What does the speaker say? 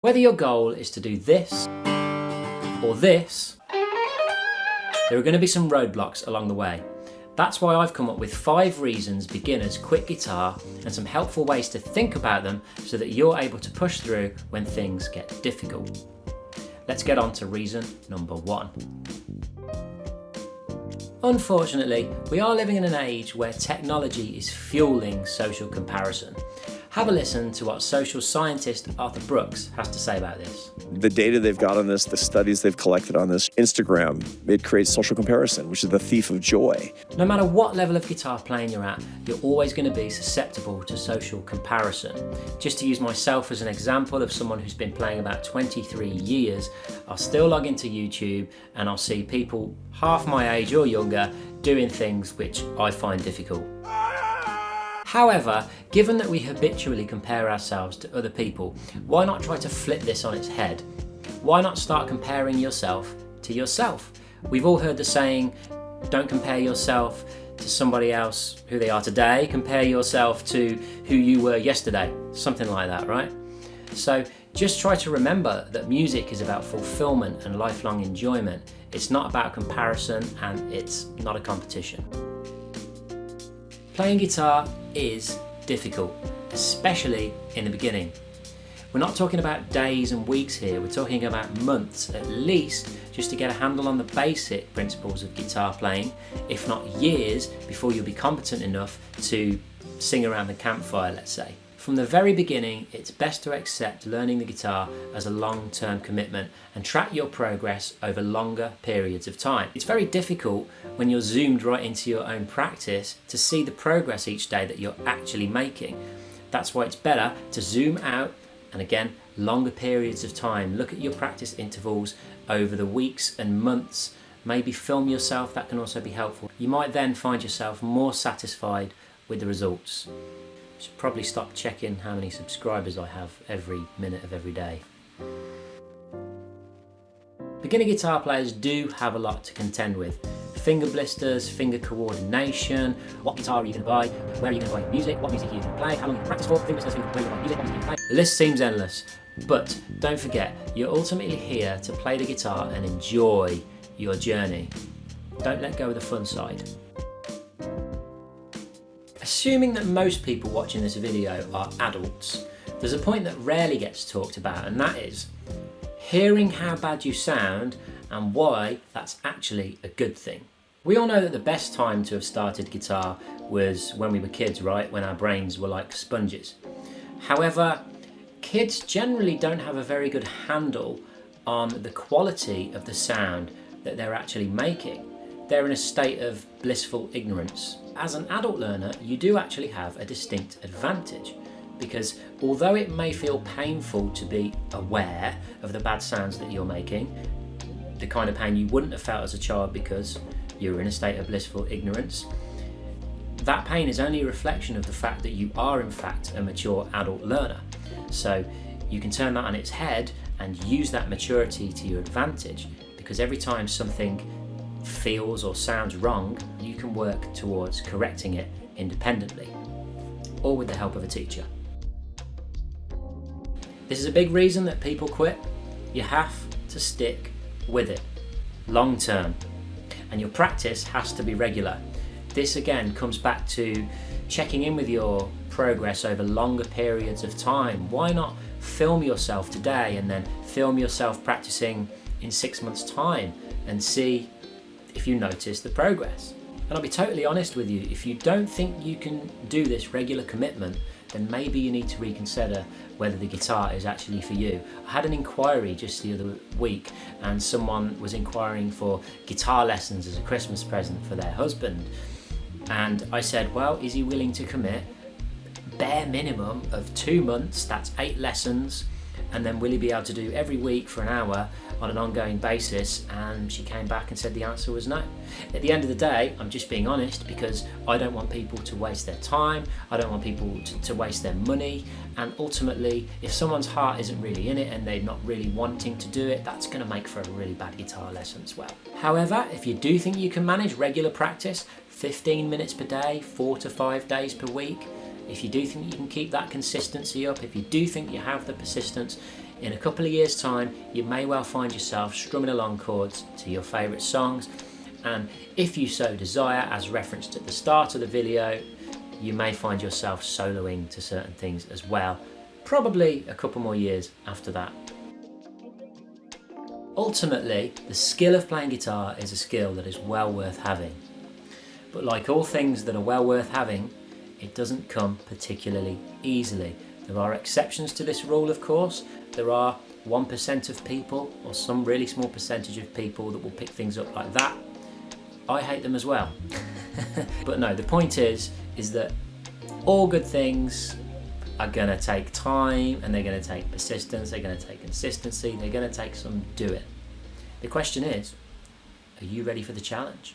Whether your goal is to do this or this, there are going to be some roadblocks along the way. That's why I've come up with 5 reasons beginners quit guitar and some helpful ways to think about them so that you're able to push through when things get difficult. Let's get on to reason number 1. Unfortunately, we are living in an age where technology is fueling social comparison. Have a listen to what social scientist Arthur Brooks has to say about this. The data they've got on this, the studies they've collected on this, Instagram, it creates social comparison, which is the thief of joy. No matter what level of guitar playing you're at, you're always going to be susceptible to social comparison. Just to use myself as an example of someone who's been playing about 23 years, I'll still log into YouTube and I'll see people half my age or younger doing things which I find difficult. However, given that we habitually compare ourselves to other people, why not try to flip this on its head? Why not start comparing yourself to yourself? We've all heard the saying, don't compare yourself to somebody else who they are today, compare yourself to who you were yesterday, something like that, right? So just try to remember that music is about fulfillment and lifelong enjoyment. It's not about comparison and it's not a competition. Playing guitar is difficult, especially in the beginning. We're not talking about days and weeks here, we're talking about months at least just to get a handle on the basic principles of guitar playing, if not years before you'll be competent enough to sing around the campfire, let's say. From the very beginning, it's best to accept learning the guitar as a long-term commitment and track your progress over longer periods of time. It's very difficult when you're zoomed right into your own practice to see the progress each day that you're actually making. That's why it's better to zoom out and again, longer periods of time. Look at your practice intervals over the weeks and months. Maybe film yourself, that can also be helpful. You might then find yourself more satisfied with the results. Should probably stop checking how many subscribers I have every minute of every day. Beginner guitar players do have a lot to contend with. Finger blisters, finger coordination, what guitar are you going to buy, where are you going to buy music, what music are you going to play, how long you practice for, finger blisters, where you buy music, what music you play. The list seems endless, but don't forget, you're ultimately here to play the guitar and enjoy your journey. Don't let go of the fun side. Assuming that most people watching this video are adults, there's a point that rarely gets talked about, and that is hearing how bad you sound and why that's actually a good thing. We all know that the best time to have started guitar was when we were kids, right? When our brains were like sponges. However, kids generally don't have a very good handle on the quality of the sound that they're actually making. They're in a state of blissful ignorance. As an adult learner, you do actually have a distinct advantage because although it may feel painful to be aware of the bad sounds that you're making, the kind of pain you wouldn't have felt as a child because you were in a state of blissful ignorance, that pain is only a reflection of the fact that you are in fact a mature adult learner. So you can turn that on its head and use that maturity to your advantage, because every time something feels or sounds wrong, you can work towards correcting it independently or with the help of a teacher. This is a big reason that people quit. You have to stick with it long term, and your practice has to be regular. This again comes back to checking in with your progress over longer periods of time. Why not film yourself today and then film yourself practicing in 6 months' time and see if you notice the progress? And I'll be totally honest with you, if you don't think you can do this regular commitment, then maybe you need to reconsider whether the guitar is actually for you. I had an inquiry just the other week and someone was inquiring for guitar lessons as a Christmas present for their husband. And I said, well, is he willing to commit bare minimum of 2 months, that's 8 lessons, and then will he be able to do every week for an hour on an ongoing basis? And she came back and said the answer was no. At the end of the day, I'm just being honest because I don't want people to waste their time, I don't want people to waste their money, and ultimately if someone's heart isn't really in it and they're not really wanting to do it, that's going to make for a really bad guitar lesson as well. However, if you do think you can manage regular practice, 15 minutes per day, 4 to 5 days per week, if you do think you can keep that consistency up, if you do think you have the persistence, In a couple of years' time, you may well find yourself strumming along chords to your favourite songs, and if you so desire, as referenced at the start of the video, you may find yourself soloing to certain things as well, probably a couple more years after that. Ultimately, the skill of playing guitar is a skill that is well worth having. But like all things that are well worth having, it doesn't come particularly easily. There are exceptions to this rule, of course. There are 1% of people, or some really small percentage of people, that will pick things up like that. I hate them as well. But no, the point is that all good things are going to take time, and they're going to take persistence, they're going to take consistency, they're going to take some doing. The question is, are you ready for the challenge?